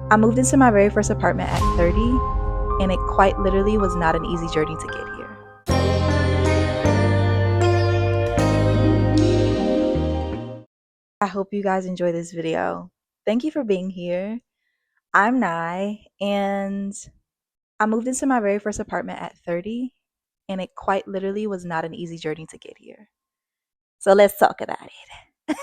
I moved into my very first apartment at 30, and it quite literally was not an easy journey to get here. I hope you guys enjoy this video. Thank you for being here. I'm Nye, and I moved into my very first apartment at 30, and it quite literally was not an easy journey to get here. So let's talk about it.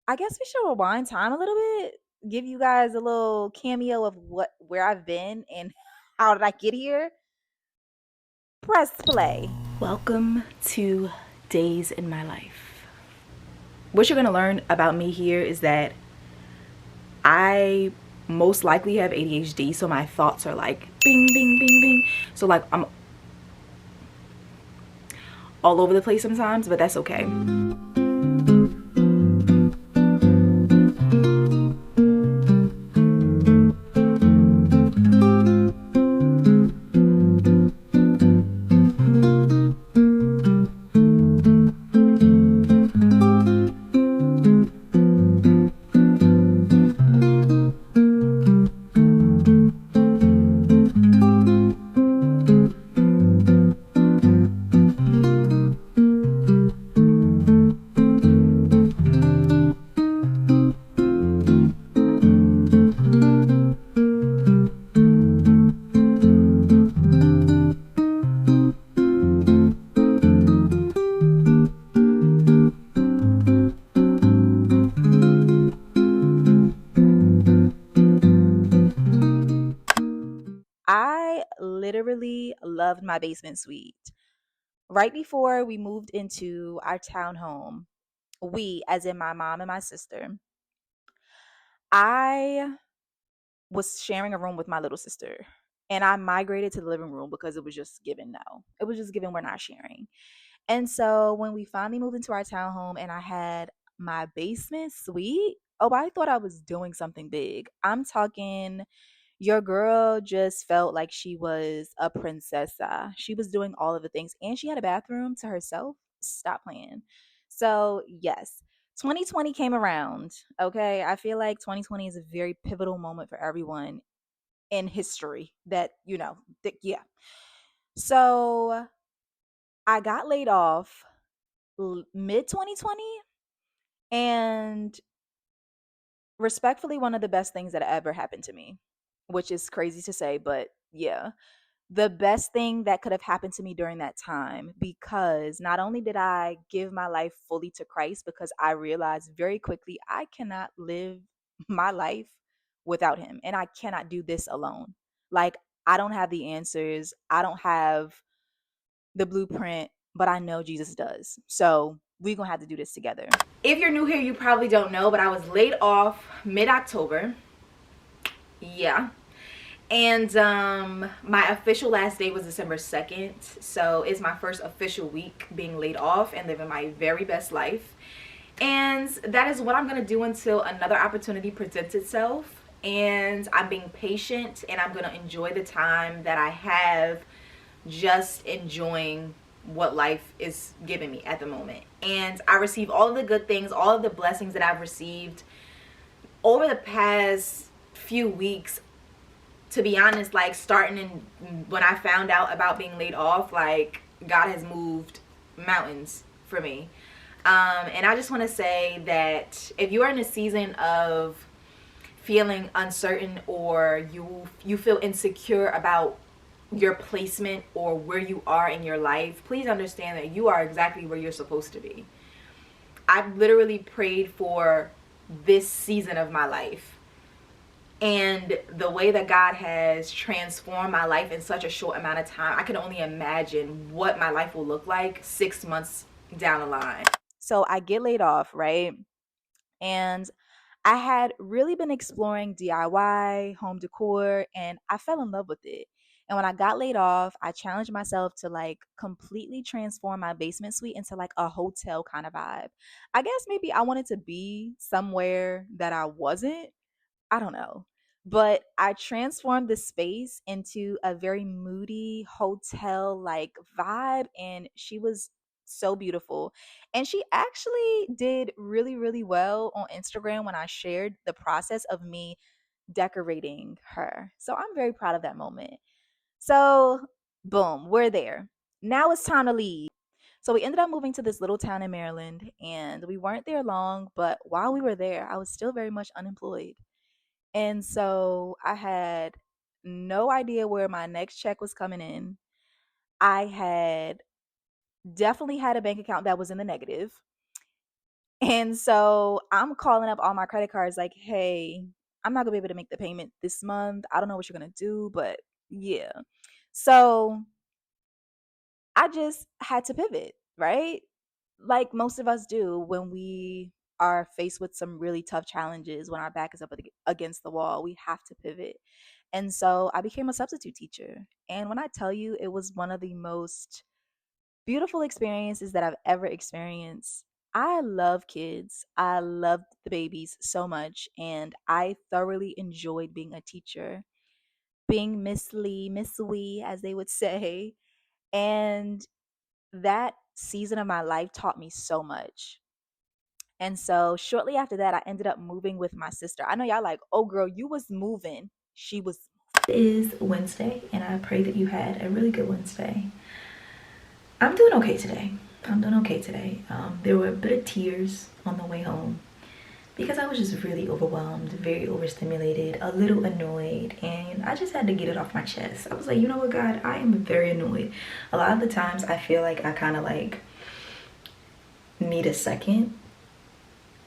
I guess we should rewind time a little bit, give you guys a little cameo of where I've been and how did I get here. Press play. Welcome to Days in My Life. What you're going to learn about me here is that I most likely have ADHD, so my thoughts are like bing, bing, bing, bing. So like I'm all over the place sometimes, but that's okay. I literally loved my basement suite. Right before we moved into our townhome, we, as in my mom and my sister, I was sharing a room with my little sister. And I migrated to the living room because it was just given no. It was just given we're not sharing. And so when we finally moved into our townhome and I had my basement suite, oh, I thought I was doing something big. I'm talking, your girl just felt like she was a princessa. She was doing all of the things and she had a bathroom to herself. Stop playing. So, yes, 2020 came around. Okay. I feel like 2020 is a very pivotal moment for everyone in history that, yeah. So, I got laid off mid 2020, and respectfully, one of the best things that ever happened to me, which is crazy to say, but yeah, the best thing that could have happened to me during that time, because not only did I give my life fully to Christ, because I realized very quickly I cannot live my life without him and I cannot do this alone. Like, I don't have the answers, I don't have the blueprint, but I know Jesus does. So we're gonna have to do this together. If you're new here, you probably don't know, but I was laid off mid-October. Yeah. And my official last day was December 2nd. So it's my first official week being laid off and living my very best life. And that is what I'm gonna do until another opportunity presents itself. And I'm being patient and I'm gonna enjoy the time that I have, just enjoying what life is giving me at the moment. And I receive all of the good things, all of the blessings that I've received over the past few weeks. To be honest, like starting in when I found out about being laid off, like God has moved mountains for me. And I just want to say that if you are in a season of feeling uncertain or you feel insecure about your placement or where you are in your life, please understand that you are exactly where you're supposed to be. I've literally prayed for this season of my life. And the way that God has transformed my life in such a short amount of time, I can only imagine what my life will look like 6 months down the line. So I get laid off, right? And I had really been exploring DIY, home decor, and I fell in love with it. And when I got laid off, I challenged myself to like completely transform my basement suite into like a hotel kind of vibe. I guess maybe I wanted to be somewhere that I wasn't. I don't know. But I transformed the space into a very moody hotel like vibe, and she was so beautiful. And she actually did really, really well on Instagram when I shared the process of me decorating her. So I'm very proud of that moment. So, boom, we're there. Now it's time to leave. So we ended up moving to this little town in Maryland, and we weren't there long, but while we were there, I was still very much unemployed. And so I had no idea where my next check was coming in. I had definitely had a bank account that was in the negative. And so I'm calling up all my credit cards like, hey, I'm not gonna be able to make the payment this month. I don't know what you're gonna do, but yeah. So I just had to pivot, right? Like most of us do when we are faced with some really tough challenges, when our back is up against the wall, we have to pivot. And so I became a substitute teacher. And when I tell you, it was one of the most beautiful experiences that I've ever experienced. I love kids. I love the babies so much. And I thoroughly enjoyed being a teacher, being Miss Lee, Miss Wee, as they would say. And that season of my life taught me so much. And so shortly after that, I ended up moving with my sister. I know y'all like, oh girl, you was moving. She was. It is Wednesday, and I pray that you had a really good Wednesday. I'm doing okay today. There were a bit of tears on the way home because I was just really overwhelmed, very overstimulated, a little annoyed, and I just had to get it off my chest. I was like, you know what, God, I am very annoyed. A lot of the times I feel like I kind of like need a second,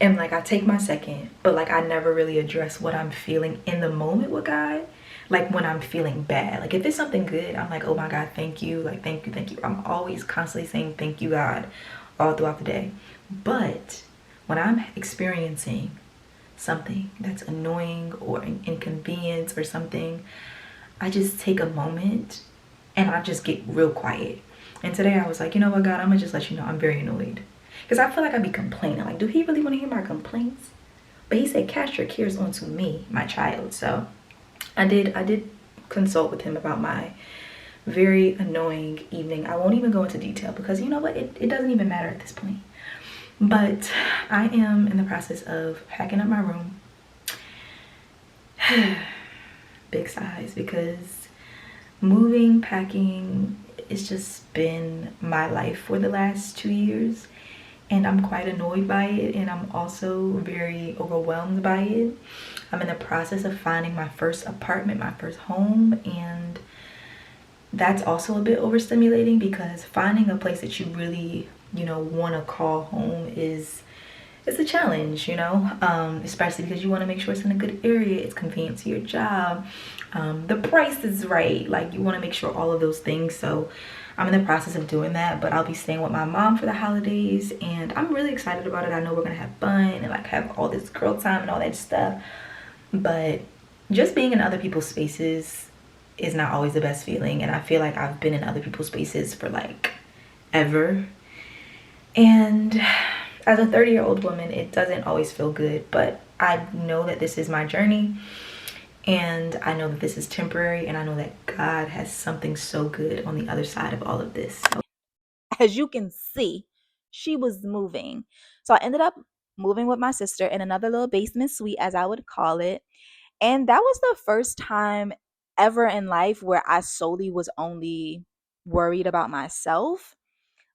and like I take my second, but like I never really address what I'm feeling in the moment with God. Like when I'm feeling bad, like if it's something good, I'm like, oh my God, thank you, like thank you. I'm always constantly saying thank you, God, all throughout the day. But when I'm experiencing something that's annoying or an inconvenience or something, I just take a moment and I just get real quiet. And today I was like, you know what, God, I'm gonna just let you know I'm very annoyed. Because I feel like I'd be complaining. Like, do he really want to hear my complaints? But he said, cast your cares onto me, my child. So I did consult with him about my very annoying evening. I won't even go into detail because you know what? It doesn't even matter at this point. But I am in the process of packing up my room. Big sighs because moving, packing, it's just been my life for the last 2 years. And I'm quite annoyed by it, and I'm also very overwhelmed by it. I'm in the process of finding my first apartment, my first home, and that's also a bit overstimulating because finding a place that you really, want to call home is it's a challenge, especially because you want to make sure it's in a good area, it's convenient to your job, the price is right, like you want to make sure all of those things. So I'm in the process of doing that, but I'll be staying with my mom for the holidays and I'm really excited about it. I know we're gonna have fun and like have all this girl time and all that stuff, but just being in other people's spaces is not always the best feeling, and I feel like I've been in other people's spaces for like ever, and as a 30-year-old woman, it doesn't always feel good, but I know that this is my journey and I know that this is temporary, and I know that God has something so good on the other side of all of this. So As you can see, she was moving. So I ended up moving with my sister in another little basement suite, as I would call it. And that was the first time ever in life where I solely was only worried about myself.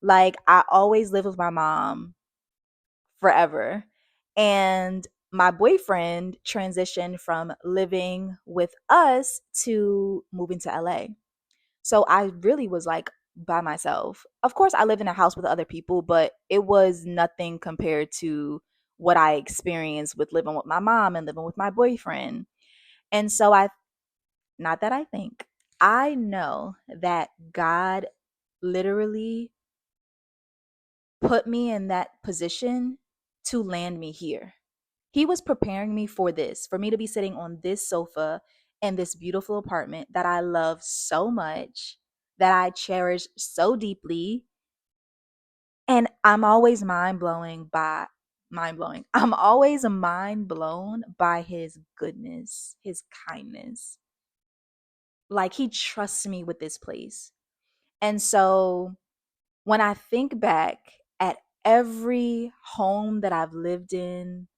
Like, I always lived with my mom forever. And my boyfriend transitioned from living with us to moving to LA. So I really was like by myself. Of course, I lived in a house with other people, but it was nothing compared to what I experienced with living with my mom and living with my boyfriend. And so not that I think, I know that God literally put me in that position to land me here. He was preparing me for this, for me to be sitting on this sofa in this beautiful apartment that I love so much, that I cherish so deeply. And I'm always mind blowing. I'm always mind blown by his goodness, his kindness. Like he trusts me with this place. And so when I think back at every home that I've lived in,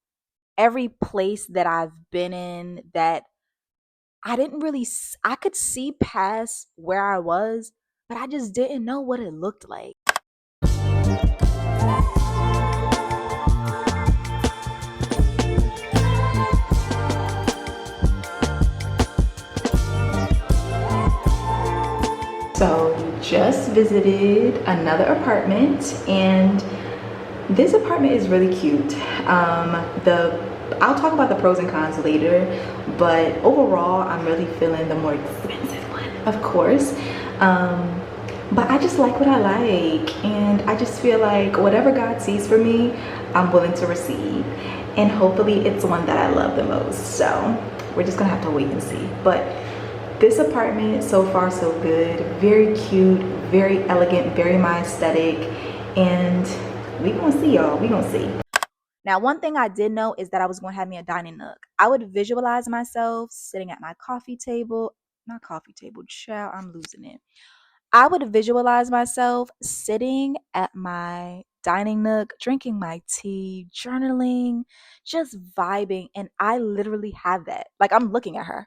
every place that I've been in that I didn't really I could see past where I was, but I just didn't know what it looked like. So, just visited another apartment, and this apartment is really cute. The I'll talk about the pros and cons later, but overall, I'm really feeling the more expensive one, of course. But I just like what I like, and I just feel like whatever God sees for me, I'm willing to receive, and hopefully, it's one that I love the most. So, we're just gonna have to wait and see. But this apartment, so far so good, very cute, very elegant, very my aesthetic, and we gonna see, y'all, we gonna see. Now, one thing I did know is that I was gonna have me a dining nook. I would visualize myself sitting at my coffee table, not coffee table, child, I'm losing it. I would visualize myself sitting at my dining nook, drinking my tea, journaling, just vibing, and I literally have that. Like, I'm looking at her.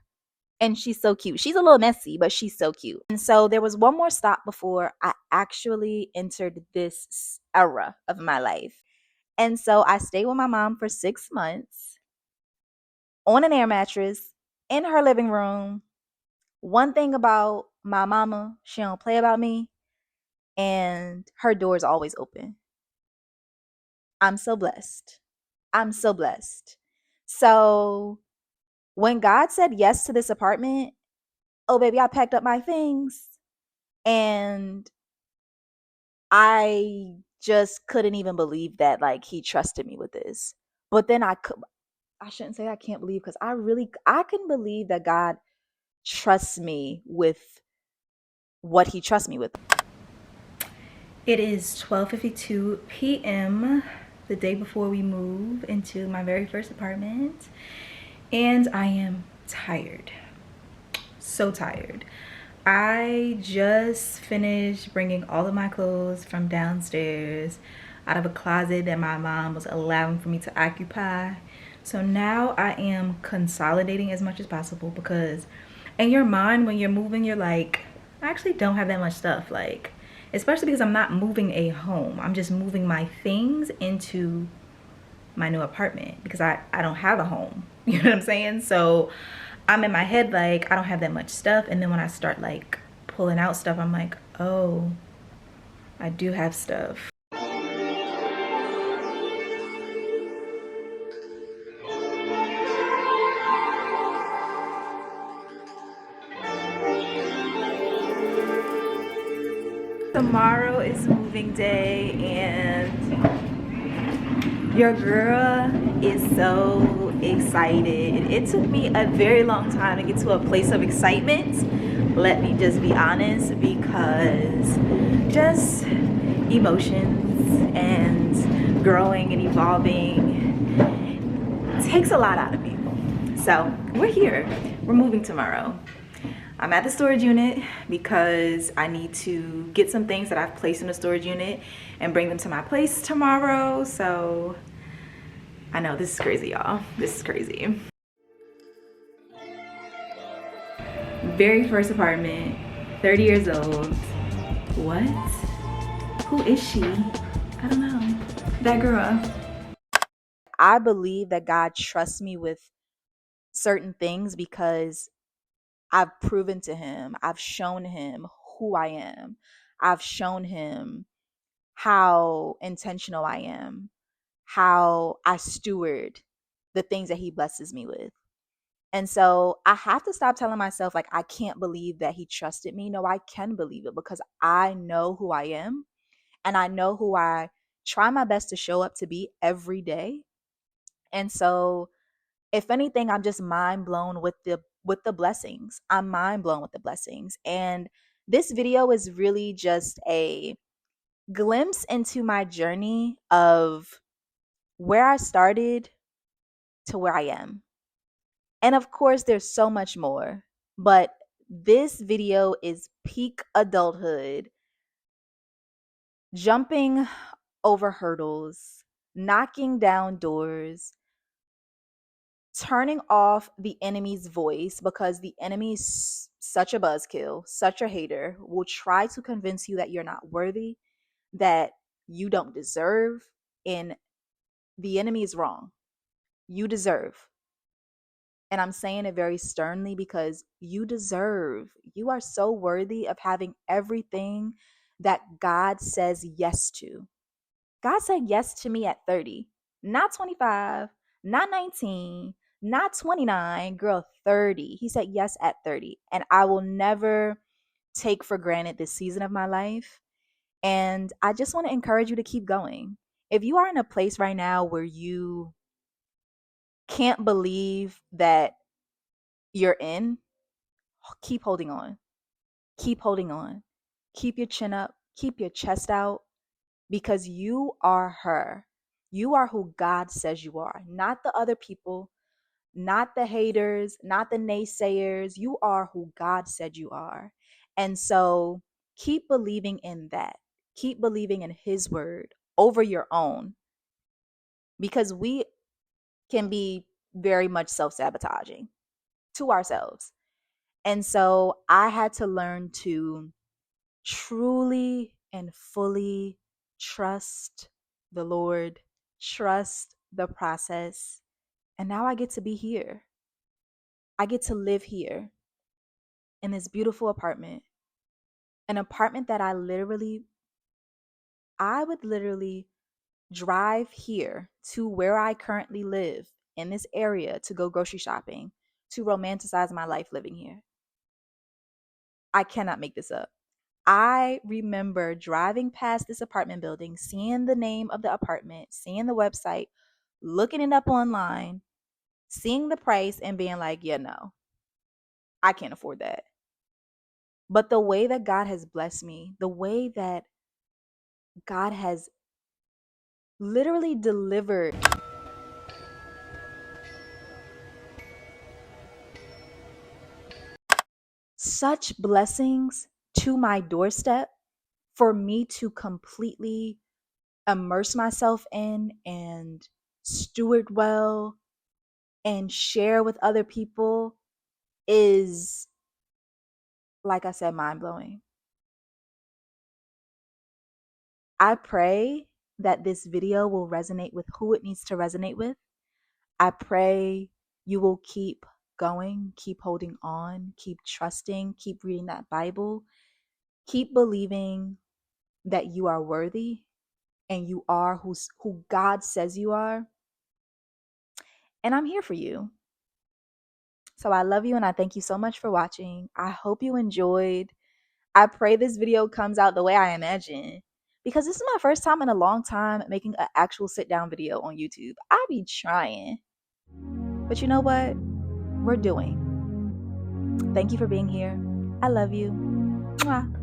And she's so cute. She's a little messy, but she's so cute. And so there was one more stop before I actually entered this era of my life. And so I stayed with my mom for 6 months on an air mattress in her living room. One thing about my mama, she don't play about me, and her door is always open. I'm so blessed. I'm so blessed. So when God said yes to this apartment, oh baby, I packed up my things and I just couldn't even believe that like he trusted me with this. But then I shouldn't say I can't believe because I can believe that God trusts me with what he trusts me with. It is 12:52 p.m. the day before we move into my very first apartment, and I am tired. So tired. I just finished bringing all of my clothes from downstairs out of a closet that my mom was allowing for me to occupy. So now I am consolidating as much as possible because in your mind when you're moving, you're like, I actually don't have that much stuff. Like, especially because I'm not moving a home. I'm just moving my things into my new apartment because I don't have a home. You know what I'm saying? So I'm in my head like I don't have that much stuff, and then when I start like pulling out stuff, I'm like, oh, I do have stuff. Tomorrow is moving day, and your girl is so excited. It took me a very long time to get to a place of excitement. Let me just be honest, because just emotions and growing and evolving takes a lot out of me. So we're here. We're moving tomorrow. I'm at the storage unit because I need to get some things that I've placed in the storage unit and bring them to my place tomorrow. So I know this is crazy, y'all. This is crazy. Very first apartment, 30 years old. What? Who is she? I don't know. That girl. I believe that God trusts me with certain things because I've proven to him, I've shown him who I am. I've shown him how intentional I am, how I steward the things that he blesses me with. And so I have to stop telling myself, like, I can't believe that he trusted me. No, I can believe it because I know who I am and I know who I try my best to show up to be every day. And so, if anything, I'm just mind blown with the blessings. I'm mind blown with the blessings. And this video is really just a glimpse into my journey of where I started to where I am. And of course, there's so much more, but this video is peak adulthood, jumping over hurdles, knocking down doors, turning off the enemy's voice, because the enemy is such a buzzkill, such a hater, will try to convince you that you're not worthy, that you don't deserve. And the enemy is wrong. You deserve. And I'm saying it very sternly because you deserve. You are so worthy of having everything that God says yes to. God said yes to me at 30, not 25, not 19, not 29, girl, 30. He said yes at 30. And I will never take for granted this season of my life. And I just want to encourage you to keep going. If you are in a place right now where you can't believe that you're in, keep holding on. Keep holding on. Keep your chin up. Keep your chest out, because you are her. You are who God says you are, not the other people, not the haters, not the naysayers. You are who God said you are. And so keep believing in that. Keep believing in His word over your own, because we can be very much self sabotaging to ourselves. And so I had to learn to truly and fully trust the Lord, trust the process. And now I get to be here. I get to live here in this beautiful apartment, an apartment that I would literally drive here to where I currently live in this area to go grocery shopping, to romanticize my life living here. I cannot make this up. I remember driving past this apartment building, seeing the name of the apartment, seeing the website, looking it up online, seeing the price, and being like, yeah, no, I can't afford that. But the way that God has blessed me, the way that God has literally delivered such blessings to my doorstep for me to completely immerse myself in and steward well and share with other people is, like I said, mind blowing. I pray that this video will resonate with who it needs to resonate with. I pray you will keep going, keep holding on, keep trusting, keep reading that Bible, keep believing that you are worthy and you are who God says you are. And I'm here for you. So I love you and I thank you so much for watching. I hope you enjoyed. I pray this video comes out the way I imagine, because this is my first time in a long time making an actual sit down video on YouTube. I be trying. But you know what? We're doing. Thank you for being here. I love you. Mwah.